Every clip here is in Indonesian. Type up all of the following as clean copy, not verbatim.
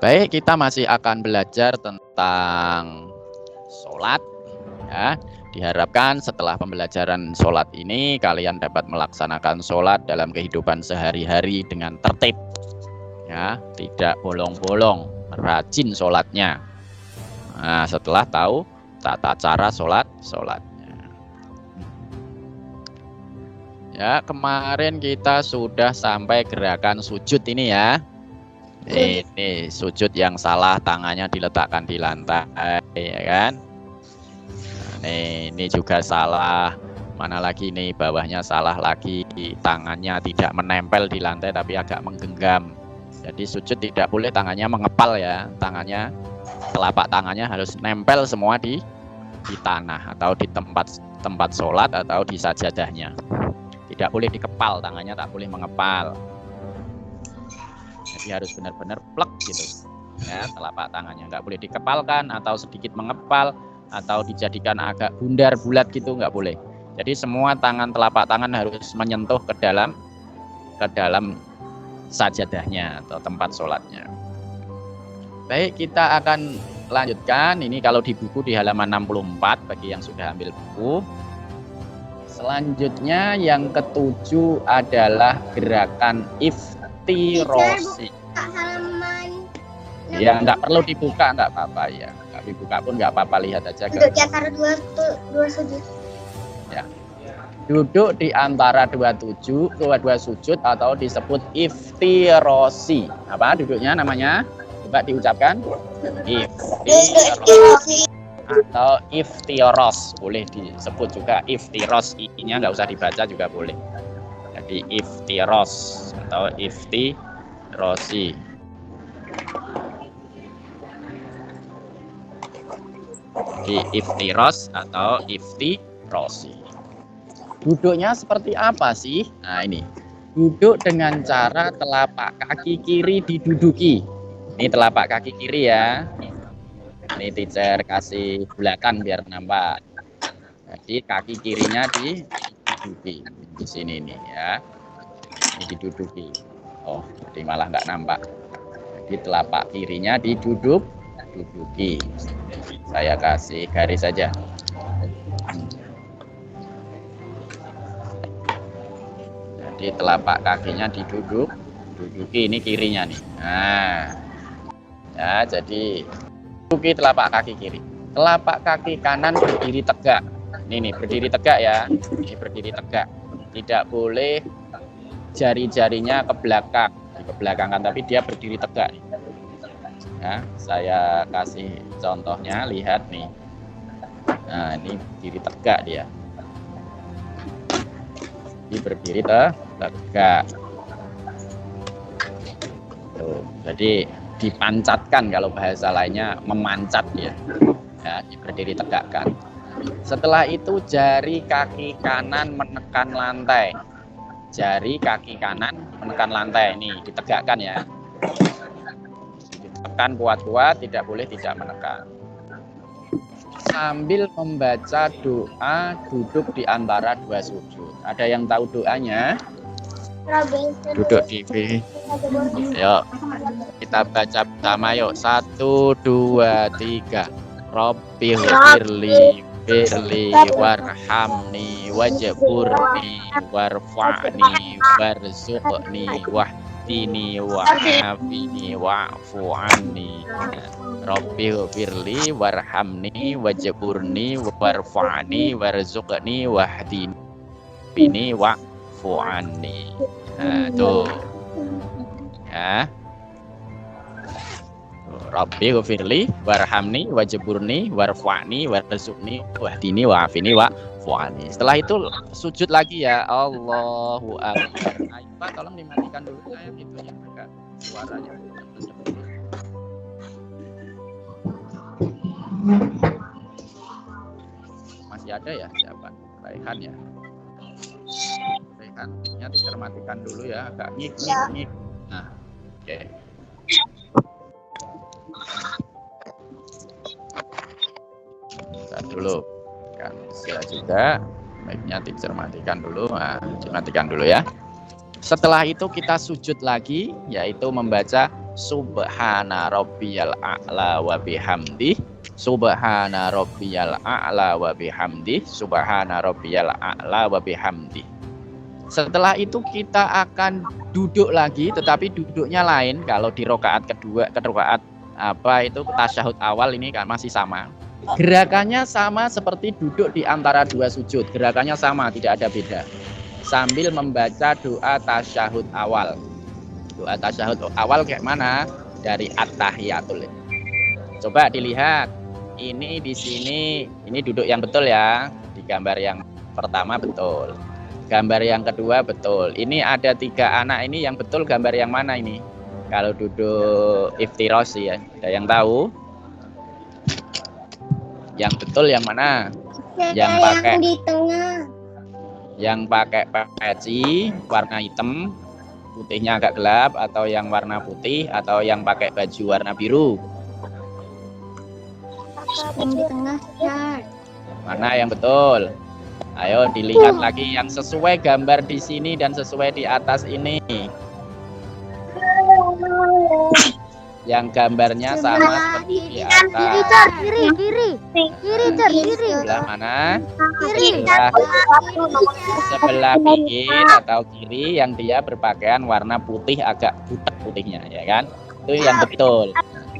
Baik, kita masih akan belajar tentang sholat. Ya, diharapkan setelah pembelajaran sholat ini kalian dapat melaksanakan sholat dalam kehidupan sehari-hari dengan tertib. Ya, tidak bolong-bolong, rajin sholatnya. Nah, setelah tahu tata cara sholatnya. Ya, kemarin kita sudah sampai gerakan sujud ini ya. Ini sujud yang salah, tangannya diletakkan di lantai, ya kan? Nah, ini juga salah. Mana lagi nih, bawahnya salah lagi, tangannya tidak menempel di lantai tapi agak menggenggam. Jadi sujud tidak boleh tangannya mengepal ya, telapak tangannya harus nempel semua di tanah atau di tempat sholat atau di sajadahnya. Tidak boleh dikepal, tangannya tak boleh mengepal. Jadi harus benar-benar plek gitu ya, telapak tangannya nggak boleh dikepalkan atau sedikit mengepal atau dijadikan agak bundar bulat gitu, nggak boleh. Jadi semua telapak tangan harus menyentuh ke dalam sajadahnya atau tempat sholatnya. Baik, kita akan lanjutkan. Ini kalau di buku di halaman 64 bagi yang sudah ambil buku. Selanjutnya yang ketujuh adalah gerakan iftirosi. Ya, nggak perlu dibuka, nggak apa-apa ya. Nggak dibuka pun nggak apa-apa, lihat aja. Duduk di antara dua sujud. Ya. Duduk di antara dua sujud atau disebut iftirosi. Apa duduknya namanya? Coba diucapkan. Iftirosi atau iftiros, boleh disebut juga iftiros, i-nya nggak usah dibaca juga boleh. Jadi iftiros atau iftirosi. Di iftiros atau iftirosi. Duduknya seperti apa sih? Nah ini, duduk dengan cara telapak kaki kiri diduduki. Ini telapak kaki kiri ya. Ini teacher kasih bulatan biar nampak. Jadi kaki kirinya diduduki di sini nih ya. Ini diduduki. Oh, jadi malah nggak nampak. Jadi telapak kirinya diduduki. Saya kasih garis saja. Jadi telapak kakinya diduduki, ini kirinya nih. Nah, ya jadi duduki telapak kaki kiri. Telapak kaki kanan berdiri tegak. Ini berdiri tegak ya. Ini berdiri tegak. Tidak boleh jari-jarinya ke belakang, tapi dia berdiri tegak. Ya, saya kasih contohnya, lihat nih. Nah, ini berdiri tegak dia. Ini berdiri tegak. Tuh, jadi dipancatkan, kalau bahasa lainnya memancat dia. Ya, berdiri tegakkan. Setelah itu jari kaki kanan menekan lantai. Jari kaki kanan menekan lantai, ini ditegakkan ya. Ditekan kuat-kuat, tidak boleh tidak menekan. Sambil membaca doa duduk di antara dua sujud. Ada yang tahu doanya? Duduk di yuk kita baca bersama yuk. 1, 2, 3. Rabbi firli warhamni wajburni warfa'ni warzuqni wahdini wa'afini wa'fu anni. Rabbi firli warhamni wajburni warfa'ni warzuqni wahdini wa'fu anni. Nah, tuh ya. Rabbi ghfirli warhamni wajburni warfa'ni warzuqni wahdini wa'afini wa'fu anni. Setelah itu sujud lagi ya. Allahu akbar. Ayo Pak, tolong dimatikan dulu saya itunya, agak suaranya. Masih ada ya siapa? Raihan ya. Raihannya dicermatikan dulu ya, agak ngik. Nah, oke. Dulu kan saya juga mic-nya dicermatikan dulu. Nah, dimatikan dulu ya. Setelah itu kita sujud lagi, yaitu membaca Subhana rabbiyal a'la wa bihamdi. Subhana rabbiyal a'la wa bihamdi. Subhana rabbiyal a'la wa bihamdi. Setelah itu kita akan duduk lagi, tetapi duduknya lain. Kalau di rakaat kedua, rakaat tasyahud awal ini kan masih sama. Gerakannya sama seperti duduk di antara dua sujud. Gerakannya sama, tidak ada beda. Sambil membaca doa tasyahud awal. Doa tasyahud awal kayak mana? Dari at-tahiyatul. Coba dilihat. Ini di sini, ini duduk yang betul ya. Di gambar yang pertama betul. Gambar yang kedua betul. Ini ada 3 anak ini yang betul gambar yang mana ini? Kalau duduk iftiros ya. Ada yang tahu? Yang betul yang mana? Yang pakai di tengah. Yang pakai peci warna hitam, putihnya agak gelap, atau yang warna putih, atau yang pakai baju warna biru? Yang di tengah, Ustaz. Mana yang betul? Ayo dilihat lagi yang sesuai gambar di sini dan sesuai di atas ini. Yang gambarnya sama seperti di atas. Kiri. Sebelah mana? Kiri. Sebelah pinggir atau kiri yang dia berpakaian warna putih agak butek putihnya, ya kan? Itu yang betul.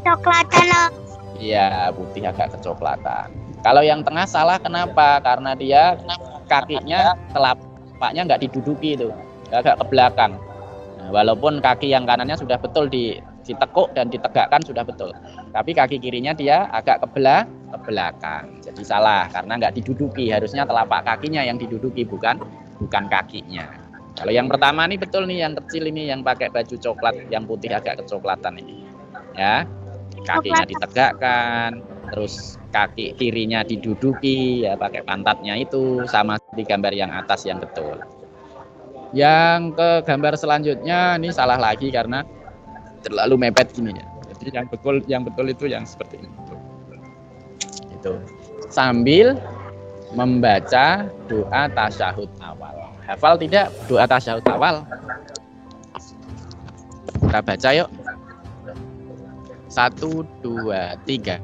Coklatan. Iya, putih agak kecoklatan. Kalau yang tengah salah kenapa? Karena dia kakinya telapaknya nggak diduduki itu, agak ke belakang. Nah, walaupun kaki yang kanannya sudah betul ditekuk dan ditegakkan sudah betul, tapi kaki kirinya dia agak ke belakang. Jadi salah karena nggak diduduki. Harusnya telapak kakinya yang diduduki, bukan kakinya. Kalau yang pertama nih betul nih, yang kecil ini yang pakai baju coklat, yang putih agak kecoklatan ini, ya. Kakinya ditegakkan, terus kaki kirinya diduduki ya pakai pantatnya itu sama di gambar yang atas yang betul. Yang ke gambar selanjutnya ini salah lagi karena terlalu mepet gini ya. Jadi yang betul itu yang seperti ini. Itu. Sambil membaca doa tasyahud awal. Hafal tidak doa tasyahud awal? Kita baca yuk. 1, 2, 3.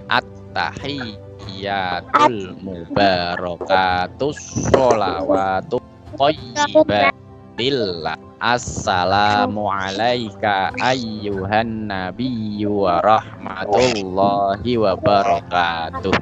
At-tahiyyatul mubarakatus sholawatu thayyibatillah. Assalamu alayka ayyuhan nabiyyu wa rahmatullahi wa barakatuh.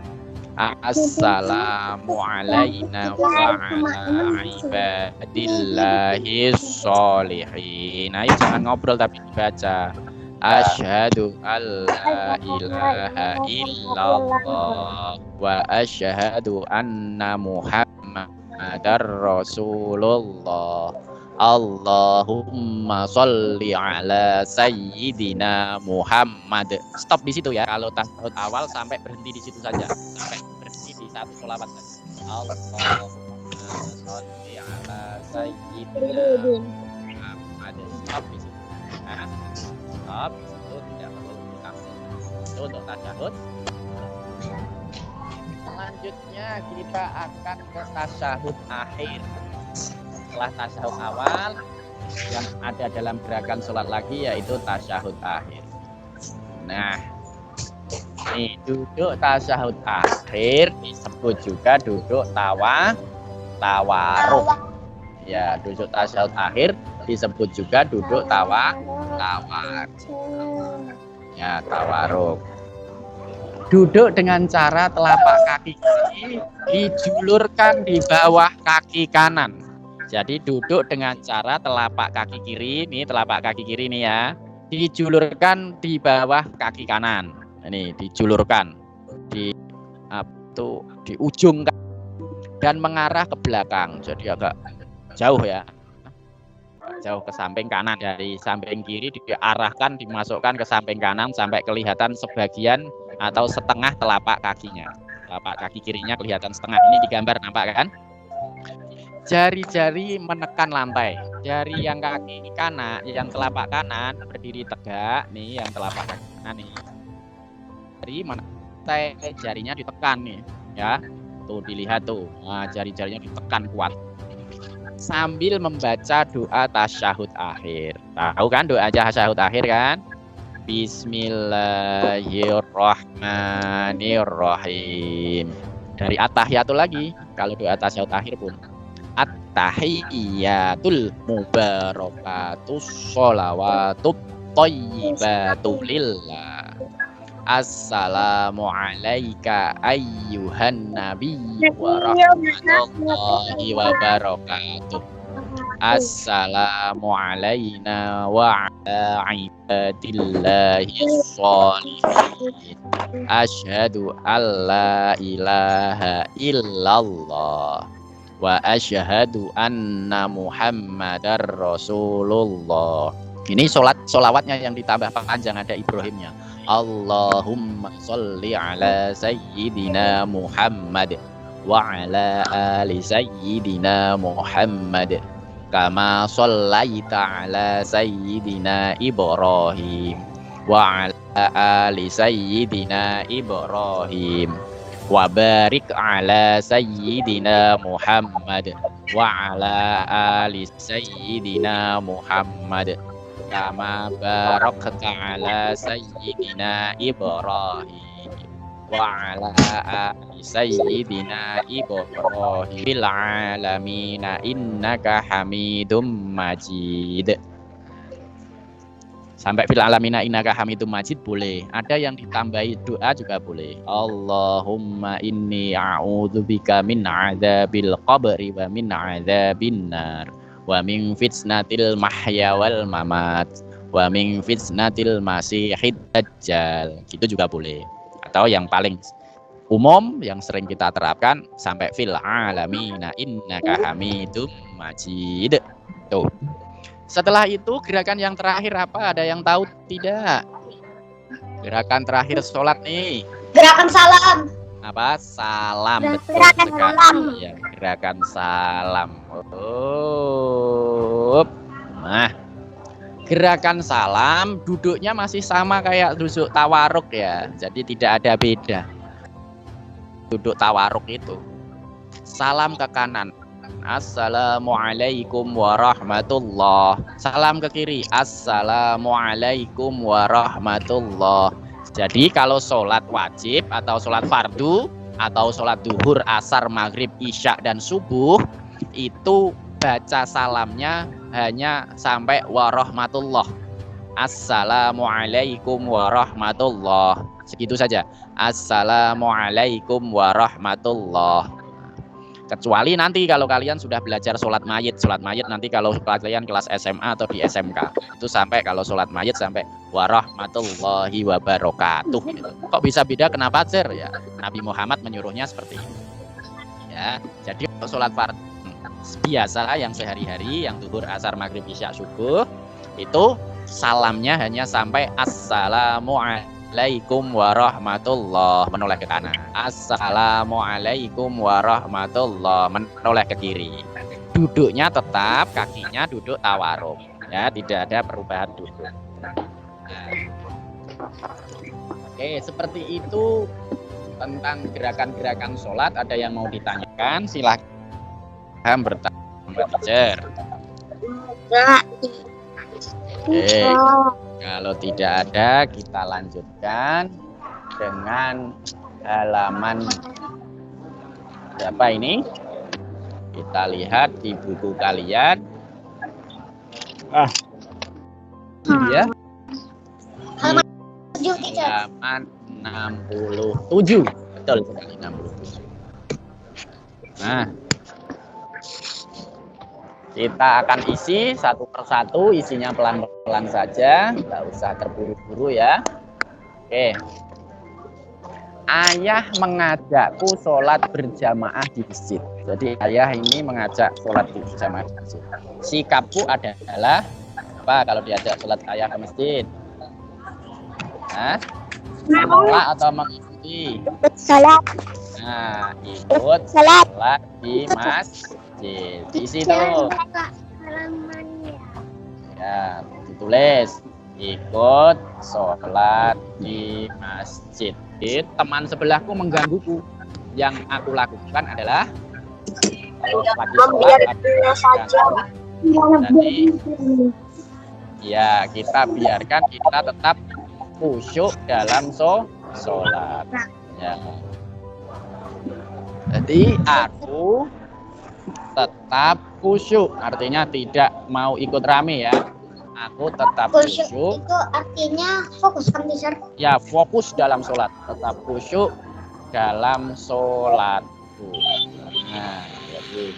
Assalamu alayna wa ala ibadillahi sholihin. Ayo jangan ngobrol tapi dibaca. Asyhadu alla ilaha illallah wa asyhadu anna Muhammadar Rasulullah. Allahumma sholli ala sayyidina Muhammad. Stop di situ ya. Kalau tasyahud awal sampai berhenti di situ saja. Sampai berhenti di satu sholawat saja. Allahumma sholli ala sayyidina Muhammad. Stop di situ. Nah, stop. Itu tidak perlu ditafsir. Itu untuk tasyahud. Selanjutnya kita akan ke tasyahud akhir. Setelah tasyahud awal yang ada dalam gerakan sholat lagi yaitu tasyahud akhir. Nah, ini duduk tasyahud akhir disebut juga duduk tawaruk. Ya, duduk tasyahud akhir disebut juga duduk tawaruk. Ya, tawaruk. Duduk dengan cara telapak kaki kiri dijulurkan di bawah kaki kanan. Jadi duduk dengan cara telapak kaki kiri, nih telapak kaki kiri nih ya, dijulurkan di bawah kaki kanan. Ini dijulurkan di ujung dan mengarah ke belakang. Jadi agak jauh ya. Jauh ke samping kanan, dari samping kiri diarahkan dimasukkan ke samping kanan sampai kelihatan sebagian atau setengah telapak kakinya. Telapak kaki kirinya kelihatan setengah. Ini digambar nampak kan? Jari-jari menekan lantai. Jari yang kaki kanan, yang telapak kanan berdiri tegak nih, yang telapak kaki kanan nih. Jari lantai, jarinya ditekan nih, ya. Tuh dilihat tuh. Nah, jari-jarinya ditekan kuat. Sambil membaca doa tasyahud akhir. Tahu kan doa tasyahud akhir kan? Bismillahirrahmanirrahim. Dari at-tahiyatul lagi. Kalau doa tasyahud akhir pun at-tahiyyatul mubarakatus sholawatut thayyibatu lillah. Assalamu alayka ayyuhan nabiyyu wa rahmatullahi wa barakatuh. Assalamu alayna wa ala ibadillahi sholihin. Asyhadu an la ilaha illallah wa asyhadu anna muhammadar rasulullah. Ini solawatnya yang ditambah panjang, ada Ibrahimnya. Allahumma sholli ala sayyidina Muhammad wa ala ali sayyidina Muhammad kama shallaita ala sayyidina Ibrahim wa ala ali sayyidina Ibrahim wa barik ala sayyidina Muhammad wa ala ali sayyidina Muhammad kama barakta ala sayyidina Ibrahim wa ala ali sayyidina Ibrahim fil alamin innaka Hamidum Majid. Sampai fil alamina innaka Hamidum Majid boleh. Ada yang ditambahi doa juga boleh. Allahumma inni a'udzubika min adzabil qabri wa min adzabin nar wa min fitnatil mahya wal mamat wa min fitnatil masihid dajjal. Gitu juga boleh. Atau yang paling umum yang sering kita terapkan sampai fil alamina innaka Hamidum Majid. Tuh. Setelah itu gerakan yang terakhir apa? Ada yang tahu tidak? Gerakan terakhir sholat nih. Gerakan salam. Apa? Salam. Gerakan salam. Ya, gerakan salam. Oh. Nah, gerakan salam duduknya masih sama kayak duduk tawaruk ya. Jadi tidak ada beda. Duduk tawaruk itu. Salam ke kanan. Assalamualaikum warahmatullah. Salam ke kiri. Assalamualaikum warahmatullah. Jadi kalau sholat wajib atau sholat fardu atau sholat duhur, asar, maghrib, isya dan subuh itu baca salamnya hanya sampai warahmatullah. Assalamualaikum warahmatullah. Segitu saja. Assalamualaikum warahmatullah. Kecuali nanti kalau kalian sudah belajar sholat mayit nanti kalau kalian kelas SMA atau di SMK itu sampai kalau sholat mayit sampai warahmatullahi wabarakatuh gitu. Kok bisa beda? Kenapa sir? Ya Nabi Muhammad menyuruhnya seperti itu ya. Jadi sholat fardu biasa yang sehari-hari yang zuhur, asar, maghrib, isya, subuh itu salamnya hanya sampai assalamualaikum warahmatullah menoleh ke kanan. Assalamualaikum warahmatullah menoleh ke kiri. Duduknya tetap kakinya duduk tawaruk ya, tidak ada perubahan duduk. Nah. Oke, seperti itu tentang gerakan-gerakan sholat. Ada yang mau ditanyakan? Silahkan bertanya, teacher. Oke. Kalau tidak ada, kita lanjutkan dengan halaman berapa ini? Kita lihat di buku kalian. Ya. Halaman 7, teacher. Halaman 67. Betul sekali, 67. Nah, kita akan isi satu persatu, isinya pelan-pelan saja, nggak usah terburu-buru ya. Oke. Ayah mengajakku sholat berjamaah di masjid. Jadi ayah ini mengajak sholat berjamaah di masjid. Sikapku adalah apa kalau diajak sholat ayah ke masjid? Hah? Menolak atau mengikuti? Salat. Nah, ikut sholat di masjid. Isi tuh. Ya, ditulis ikut sholat di masjid. Teman sebelahku menggangguku. Yang aku lakukan adalah kalau lagi sholat nanti ya kita biarkan, kita tetap khusyuk dalam sholat. Ya. Jadi aku tetap khusyuk, artinya tidak mau ikut rame ya. Aku tetap Khusyuk khusyuk. itu artinya fokus kan teacher? Ya, fokus dalam sholat, tetap khusyuk dalam sholatku. Nah, jadi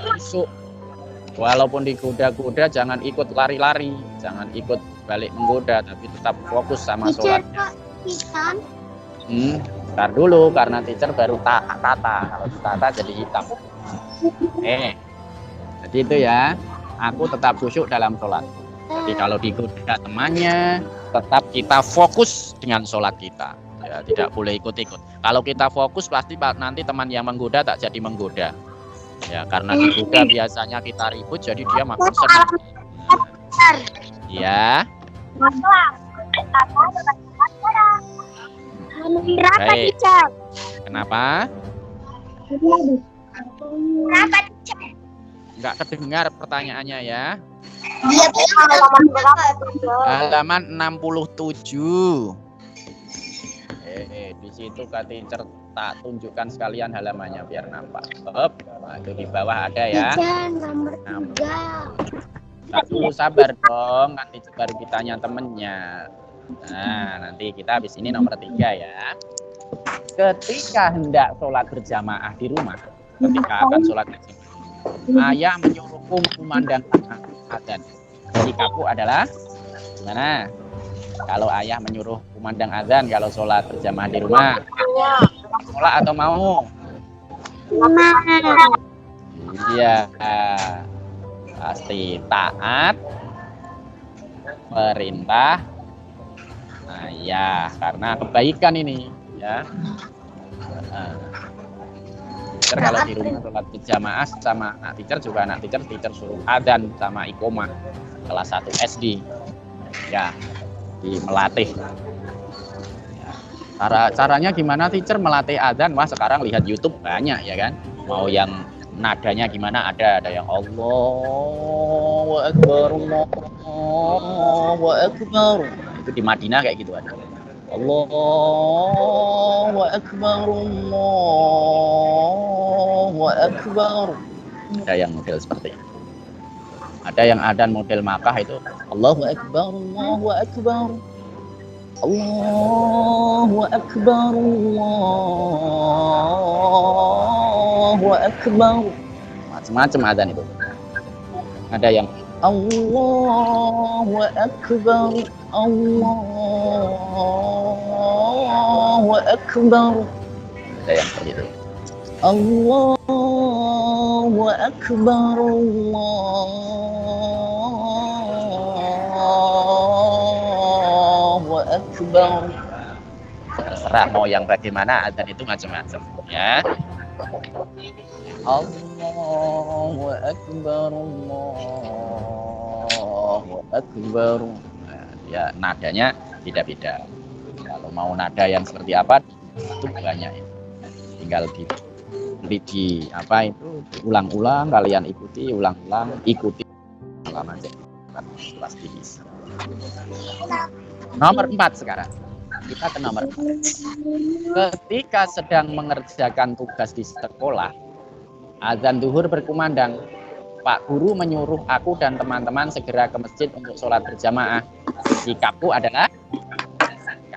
khusyuk. Walaupun digoda-goda, jangan ikut lari-lari, jangan ikut balik menggoda, tapi tetap fokus sama Teacher sholatnya. Kak, hitam. Ntar dulu, karena teacher baru tata. Kalau ditata jadi hitam. Jadi itu ya, aku tetap khusyuk dalam sholat. Jadi kalau digoda temannya, tetap kita fokus dengan sholat kita. Ya, tidak boleh ikut-ikut. Kalau kita fokus, pasti nanti teman yang menggoda tak jadi menggoda. Ya, karena digoda biasanya kita ribut, jadi dia makin senang. Ya. Berapa Baik. teacher? Kenapa? Berapa teacher? Enggak kedengar pertanyaannya ya. Dia halaman berapa? Halaman 67. Di situ Kak Teacher tak tunjukkan sekalian halamannya biar nampak. Nah, itu di bawah ada ya. Teacher nomor 3. Tak dulu sabar dong, nanti baru ditanya temennya. Nah, nanti kita habis ini nomor 3 ya. Ketika hendak sholat berjamaah di rumah, ketika akan sholat berjamaah, ayah menyuruhku memandangkan azan. Sikapku adalah gimana? Kalau ayah menyuruh kumandang azan kalau sholat berjamaah di rumah, sholat atau mau? Iya, pasti taat perintah ayah karena kebaikan ini ya. Teacher kalau di rumah sholat berjamaah sama anak teacher juga anak teacher suruh adzan sama iqomah kelas 1 SD ya, melatih. Caranya gimana teacher melatih adzan? Wah, sekarang lihat YouTube banyak ya kan. Mau yang nadanya gimana ada yang Allahu Akbar, Allahu Akbar. Itu di Madinah kayak gitu ada. Allahu Akbar, Allahu Akbar. Ada yang model seperti itu. Ada yang adzan model Makkah itu Allahu Akbar, Allahu Akbar. Allahu Akbar, Allahu Akbar. Macam-macam adzan itu. Ada yang Allahu Akbar, Allahu Akbar. Ada yang seperti itu. Allahu Akbar, Allahu Akbar. Terserah mau yang bagaimana, adzan itu macam-macam ya. Allahu Akbar, Allahu Akbar. Nah, ya nadanya beda-beda. Kalau mau nada yang seperti apa itu banyak ya. Tinggal di apa itu ulang-ulang, kalian ikuti, ulang-ulang, ikuti lama aja pasti bisa. Nomor 4 sekarang kita ke nomor 4. Ketika sedang mengerjakan tugas di sekolah, azan zuhur berkumandang. Pak guru menyuruh aku dan teman-teman segera ke masjid untuk sholat berjamaah. Sikapku adalah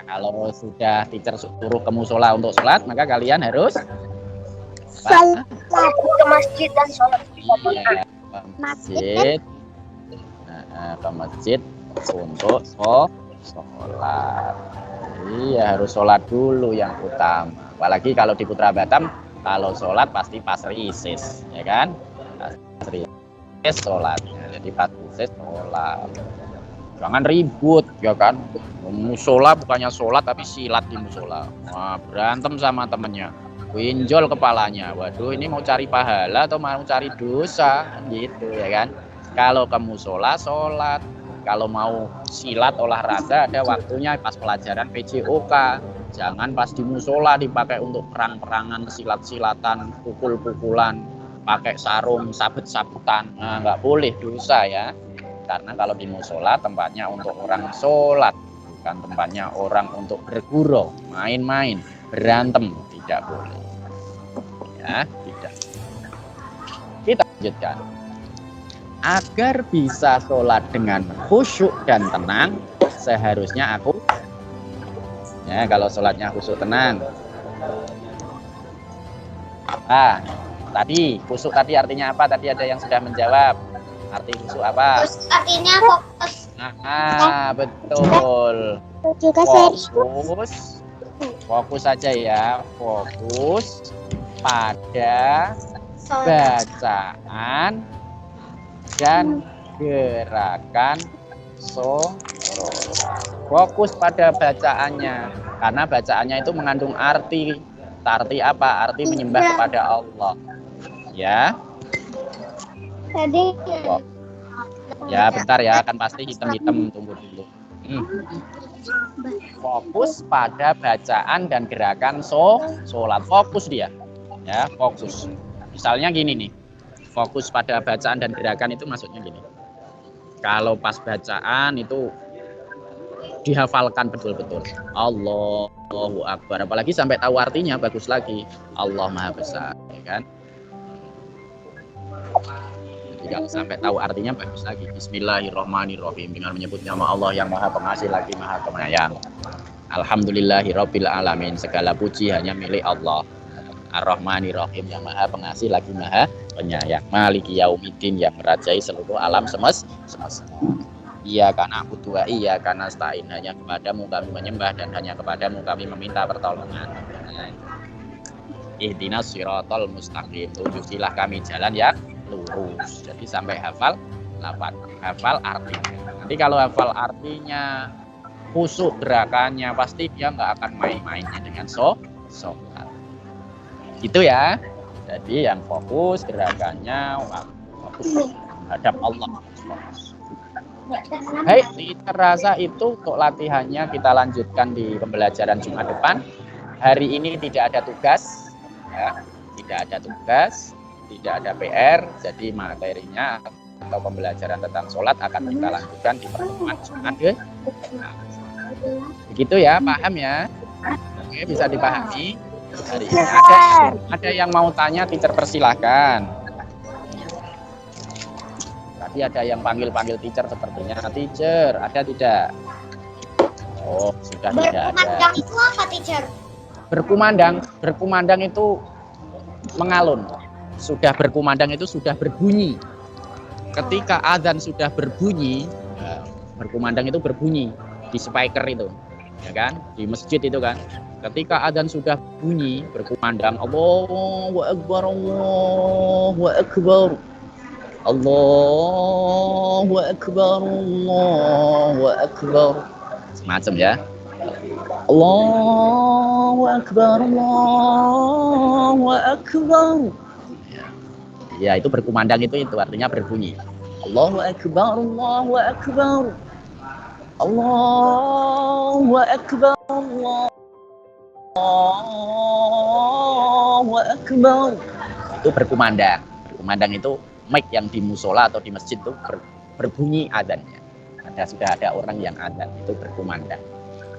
kalau sudah teacher suruh ke musola untuk sholat, maka kalian harus ke masjid dan sholat berjamaah. Ke masjid untuk sholat. Iya, harus sholat dulu yang utama. Apalagi kalau di Putra Batam, kalau sholat pasti pas risis, ya kan? Pas risis sholatnya. Jadi pas risis sholat. Jangan ribut, ya kan? Musola bukannya sholat tapi silat di musola. Wah, berantem sama temennya. Winjol kepalanya. Waduh, ini mau cari pahala atau mau cari dosa? Gitu, ya kan? Kalau ke musola sholat. Kalau mau silat olahraga ada waktunya pas pelajaran PJOK. Jangan pas di musola dipakai untuk perang-perangan, silat-silatan, pukul-pukulan, pakai sarung, sabet-sabetan. Nah, nggak boleh, dosa ya. Karena kalau di musola tempatnya untuk orang sholat, bukan tempatnya orang untuk bergurau, main-main, berantem, tidak boleh. Ya, tidak. Kita lanjutkan. Agar bisa sholat dengan khusyuk dan tenang, seharusnya ya kalau sholatnya khusyuk tenang. Tadi khusyuk tadi artinya apa? Tadi ada yang sudah menjawab. Arti khusyuk apa? Artinya fokus. Betul. Juga Fokus saja ya. Fokus pada bacaan dan gerakan sholat. Fokus pada bacaannya, karena bacaannya itu mengandung arti. Arti apa? Arti menyembah kepada Allah. Ya. Tadi. Ya, bentar ya, kan pasti hitam-hitam, tunggu dulu. Fokus pada bacaan dan gerakan sholat. Fokus dia. Ya, fokus. Misalnya gini nih. Fokus pada bacaan dan gerakan itu maksudnya gini. Kalau pas bacaan itu dihafalkan betul-betul. Allahu Akbar. Apalagi sampai tahu artinya, bagus lagi. Allah Maha Besar, ya kan? Jadi sampai tahu artinya, bagus lagi. Bismillahirrahmanirrahim. Dengan menyebut nama Allah yang Maha Pengasih lagi Maha Penyayang. Alhamdulillahirabbil alamin. Segala puji hanya milik Allah. Ar-Rahmanir-Rahim, yang Maha Pengasih lagi Maha Penyayang. Maliki Yaumiddin, yang merajai seluruh alam semesta. Iya karena aku dua, iya karena nasta'in, hanya kepadamu kami menyembah dan hanya kepadamu kami meminta pertolongan. Ihdinas siratal mustaqim, tunjukilah kami jalan yang lurus. Jadi sampai hafal artinya. Nanti kalau hafal artinya, khusyuk gerakannya, pasti dia nggak akan main-mainnya dengan sholat. Gitu ya. Jadi yang fokus gerakannya, fokus menghadap Allah. Baik, terasa itu untuk latihannya kita lanjutkan di pembelajaran Jumat depan. Hari ini tidak ada tugas, ya, tidak ada tugas, tidak ada PR. Jadi materinya atau pembelajaran tentang sholat akan kita lanjutkan di pertemuan Jumat depan. Begitu ya, paham ya? Oke, bisa dipahami. Hari ini ada yang mau tanya, teacher persilahkan. Tadi ada yang panggil teacher sepertinya. Teacher, ada tidak? Oh, sudah tidak ada. Berkumandang itu apa, teacher? Berkumandang itu mengalun. Sudah berkumandang itu sudah berbunyi. Ketika azan sudah berbunyi, berkumandang itu berbunyi di speaker itu, ya kan? Di masjid itu kan. Ketika azan sudah bunyi, berkumandang, Allahu Akbar, Allahu Akbar. Allahu Akbar, Allahu Akbar. Semacam ya. Allahu Akbar, Allahu Akbar. Ya, itu berkumandang itu artinya berbunyi. Allahu Akbar, Allahu Akbar. Allahu Akbar, Allahu Akbar. Itu berkumandang. Berkumandang itu mic yang di musola atau di masjid itu berbunyi adzannya. Sudah ada orang yang adzan, itu berkumandang.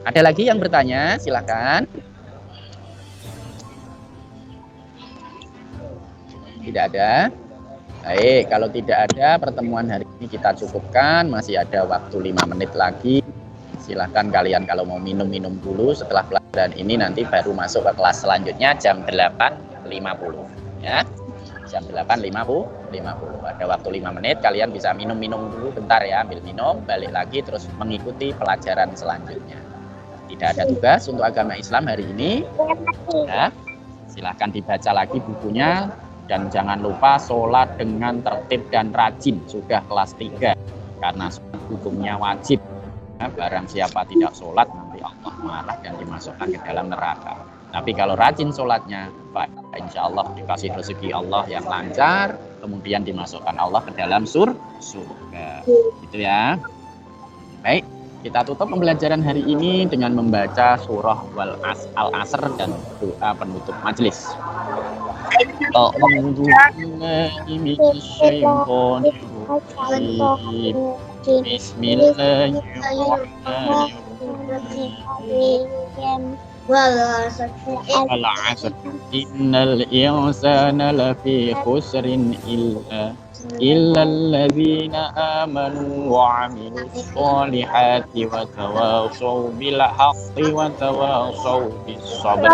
Ada lagi yang bertanya? Silakan. Tidak ada? Baik, kalau tidak ada, pertemuan hari ini kita cukupkan. Masih ada waktu 5 menit lagi. Silahkan kalian kalau mau minum-minum dulu. Setelah pelajaran ini nanti baru masuk ke kelas selanjutnya jam 8.50 ya. Jam 8.50. Ada waktu 5 menit, kalian bisa minum-minum dulu bentar ya, ambil minum, balik lagi terus mengikuti pelajaran selanjutnya. Tidak ada tugas untuk agama Islam hari ini. Ya. Silahkan dibaca lagi bukunya dan jangan lupa sholat dengan tertib dan rajin. Sudah kelas 3 karena hukumnya wajib. Ya, barang siapa tidak sholat nanti Allah marah dan dimasukkan ke dalam neraka. Tapi kalau rajin sholatnya, insya Allah dikasih rezeki Allah yang lancar, kemudian dimasukkan Allah ke dalam surga. Gitu ya. Baik, kita tutup pembelajaran hari ini dengan membaca surah Al-Asr dan doa penutup majelis. Bismillahirrahmanirrahim. والعصر إن الإنسان لفي خسر إلا الذين آمنوا وعملوا الصالحات وتواصوا بالحق وتواصوا بالصبر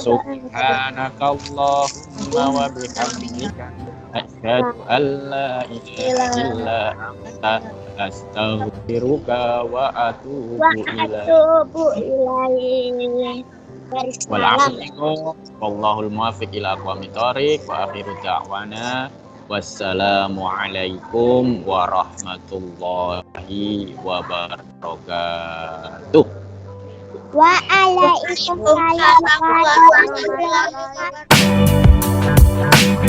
سبحانك اللهم وبحمدك أشهد أن لا إله إلا أنت أستغفرك وأتوب إليك wallahul muwaffiq ila aqwamit thoriq wa akhiru da'wana wassalamu alaikum warahmatullahi wabarakatuh. Waalaikumsalam warahmatullahi wabarakatuh.